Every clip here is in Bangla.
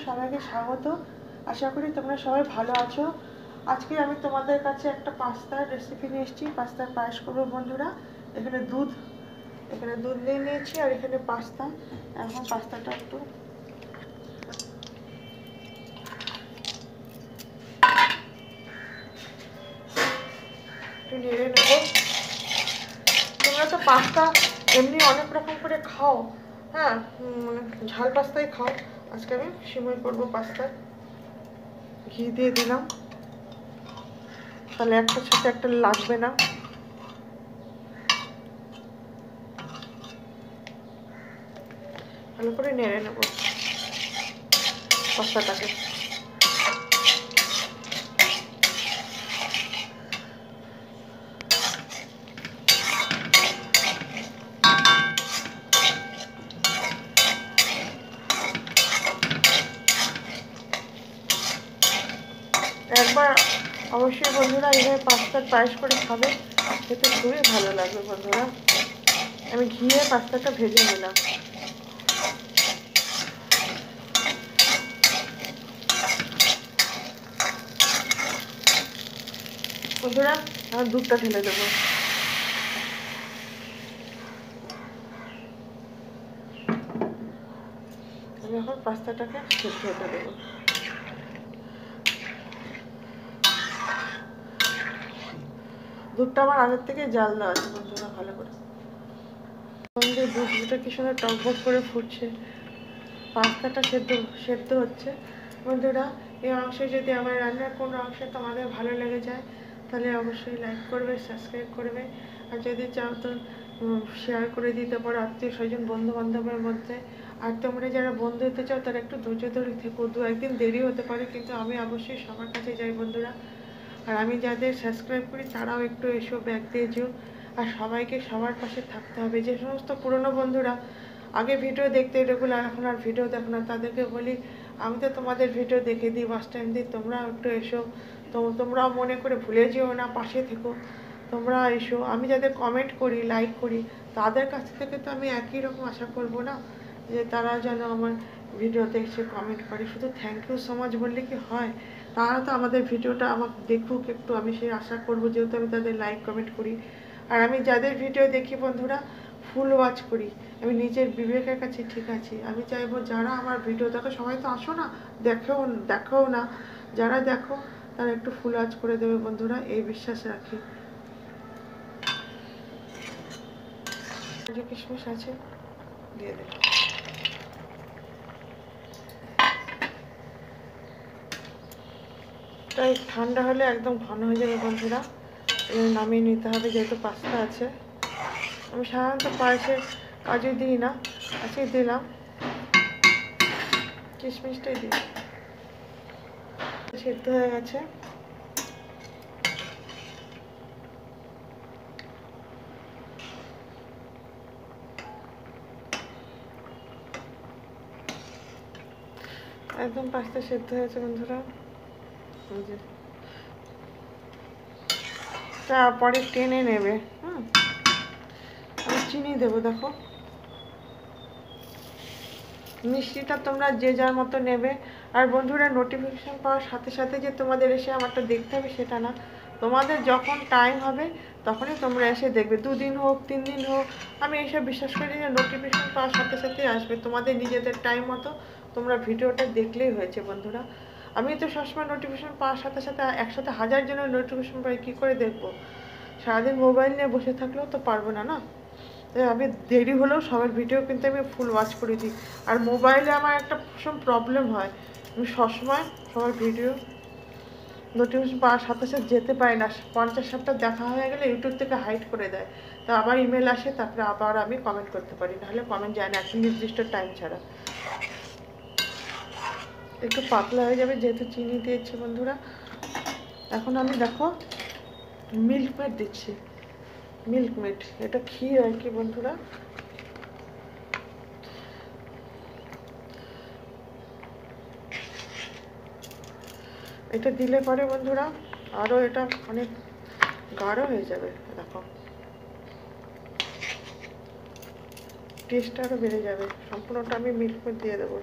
সবাইকে স্বাগত। আশা করি তোমরা সবাই ভালো আছো। আজকে আমি তোমাদের কাছে একটা পাস্তার রেসিপি নিয়ে এসেছি। পাস্তার পায়েস করবো বন্ধুরা। এখানে দুধ নিয়ে নিয়েছি আর এখানে পাস্তা। এখন পাস্তাটা একটু নেড়ে নেব। তোমরা তো পাস্তা এমনি অনেক রকম করে খাও, হ্যাঁ, ঝাল পাস্তাই খাও। আজকে আমি সিমই করবো পাস্তা। ঘি দিয়ে দিলাম, তাহলে একটার সাথে একটা লাগবে না। ভালো করে নেড়ে নেব পাস্তাটাকে। একবার অবশ্যই বন্ধুরা এইভাবে পাস্তার পায়েস করে খাবে, খেতে খুবই ভালো লাগবে বন্ধুরা। আমি ঘিয়ে পাস্তাটা ভেজে নিলাম। বন্ধুরা আমার দুধটা ঢেলে দেবো। আমি এখন পাস্তাটাকে সেদ্ধ হতে দেবো। দুধটা আমার আগের থেকে জাল দেওয়া আছে বন্ধুরা, ভালো করে। দুধটা কি সুন্দর টকবক করে ফুটছে, পাস্তাটা সেদ্ধ হচ্ছে। বন্ধুরা এই অংশে যদি আমার রান্নার কোনো অংশে তোমাদের ভালো লেগে যায় তাহলে অবশ্যই লাইক করবে, সাবস্ক্রাইব করবে। আর যদি চাও তো শেয়ার করে দিতে পারো আত্মীয় স্বজন বন্ধু বান্ধবের মধ্যে। আর তোমরা যারা বন্ধু হতে চাও তারা একটু ধৈর্য ধরে থেকো, 2-1 দিন দেরি হতে পারে, কিন্তু আমি অবশ্যই সবার কাছে যাই বন্ধুরা। আর আমি যাদের সাবস্ক্রাইব করি তারাও একটু এসো, ব্যাক দিয়ে যেও। আর সবাইকে সবার পাশে থাকতে হবে। যে সমস্ত পুরনো বন্ধুরা আগে ভিডিও দেখতে রেগুলার, এখন আর ভিডিও দেখো না, তাদেরকে বলি আমি তো তোমাদের ভিডিও দেখে দিই, বাস টাইম দিই, তোমরা একটু এসো। তোমরাও মনে করে ভুলে যেও না, পাশে থেকো, তোমরা এসো। আমি যাদের কমেন্ট করি, লাইক করি, তাদের কাছ থেকে তো আমি একই রকম আশা করবো না যে তারা যেন আমার ভিডিওতে এসে কমেন্ট করে। শুধু থ্যাংক ইউ সো মাচ বললে কি হয়? তারা তো আমাদের ভিডিওটা আমাকে দেখুক একটু, আমি সেই আশা করবো, যেহেতু আমি তাদের লাইক কমেন্ট করি। আর আমি যাদের ভিডিও দেখি বন্ধুরা, ফুল ওয়াচ করি, আমি নিজের বিবেকের কাছে ঠিক আছি। আমি চাইবো যারা আমার ভিডিও দেখো, সবাই তো আসো না, দেখো না, যারা দেখো তারা একটু ফুল ওয়াচ করে দেবে বন্ধুরা, এই বিশ্বাস রাখি। যে কিশমিশ আছে দিয়ে দিলাম। তাই ঠান্ডা হলে একদম ঘন হয়ে যাবে বন্ধুরা, নামিয়ে নিতে হবে, যেহেতু পাস্তা আছে। আমি সাধারণত পায়েসের কাজু দিই না, আজকে দিলাম, কিশমিশটাই দিই। সেদ্ধ হয়ে গেছে। একদম পাস্তা সেদ্ধ হয়েছে বন্ধুরা। তারপরে টেনে নেবে। আমি চিনি দেবো, দেখো মিষ্টিটা তোমরা যে যার মতো নেবে। আর বন্ধুরা নোটিফিকেশান পাওয়ার সাথে সাথে যে তোমাদের এসে আমারটা দেখতে হবে সেটা না, তোমাদের যখন টাইম হবে তখনই তোমরা এসে দেখবে, 2 দিন হোক 3 দিন হোক। আমি এইসব বিশ্বাস করি যে নোটিফিকেশান পাওয়ার সাথে সাথে আসবে, তোমাদের নিজেদের টাইম মতো তোমরা ভিডিওটা দেখলেই হয়েছে বন্ধুরা। আমি তো সবসময় নোটিফিকেশান পাওয়ার সাথে সাথে একসাথে 1000 জনের নোটিফিকেশান পাই, কী করে দেখবো? সারাদিন মোবাইল নিয়ে বসে থাকলেও তো পারবো না, না। আমি দেরি হলেও সবার ভিডিও কিন্তু আমি ফুল ওয়াচ করে দিই। আর মোবাইলে আমার একটা ভীষণ প্রবলেম হয়, আমি সবসময় সবার ভিডিও নোটিফিকেশন পাওয়ার সাথে সাথে যেতে পারি না। 50-60টা দেখা হয়ে গেলে ইউটিউব থেকে হাইড করে দেয়, তা আবার ইমেল আসে, তারপরে আবার আমি কমেন্ট করতে পারি, নাহলে কমেন্ট যায় না একটা নির্দিষ্ট টাইম ছাড়া। একটু পাতলা হয়ে যাবে যেহেতু চিনি দিয়েছি বন্ধুরা। এখন আমি দেখো মিল্ক মেড দিচ্ছি, মিল্ক মেড, এটা ক্ষীর আর কি বন্ধুরা। এটা দিলে পরে বন্ধুরা আরও এটা অনেক গাঢ় হয়ে যাবে, দেখো টেস্টটা আরও বেড়ে যাবে। সম্পূর্ণটা আমি মিল্ক মেড দিয়ে দেবো।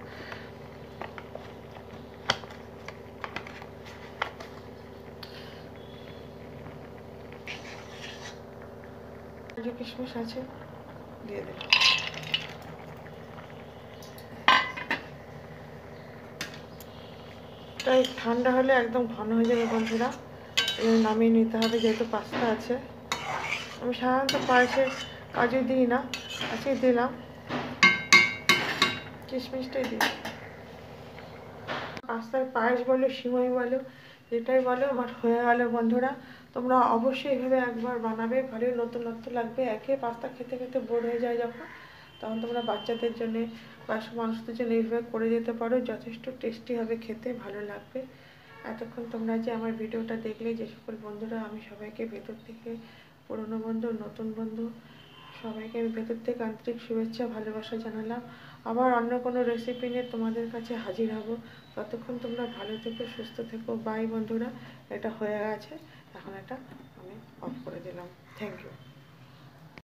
যে কিশমিশ আছে দিয়ে দিলাম। তাই ঠান্ডা হলে একদম ঘন হয়ে যাবে বন্ধুরা, নামিয়ে নিতে হবে যেহেতু পাস্তা আছে। আমি সাধারণত পায়েসে কাজু দিই না, আজকে দিলাম, কিশমিশটাই দিই। পাস্তার পায়েস বলো সিমই বলো যেটাই বলো আমার হয়ে গেল বন্ধুরা। তোমরা অবশ্যই এইভাবে একবার বানাবে, ভালোই নতুনত্ব লাগবে। একে পাস্তা খেতে খেতে বোর হয়ে যায় যখন, তখন তোমরা বাচ্চাদের জন্য বা মানুষদের জন্য এইভাবে করে যেতে পারো, যথেষ্ট টেস্টি হবে, খেতে ভালো লাগবে। এতক্ষণ তোমরা যে আমার ভিডিওটা দেখলে যে সকল বন্ধুরা, আমি সবাইকে ভেতর থেকে, পুরনো বন্ধু নতুন বন্ধু সবাইকে আমি ভেতর থেকে আন্তরিক শুভেচ্ছা ভালোবাসা জানালাম। আবার অন্য কোনো রেসিপি নিয়ে তোমাদের কাছে হাজির হব। ততক্ষণ তোমরা ভালো থেকো, সুস্থ থেকো। বাই বন্ধুরা, এটা হয়ে গেছে, এখন এটা আমি অফ করে দিলাম। Thank you.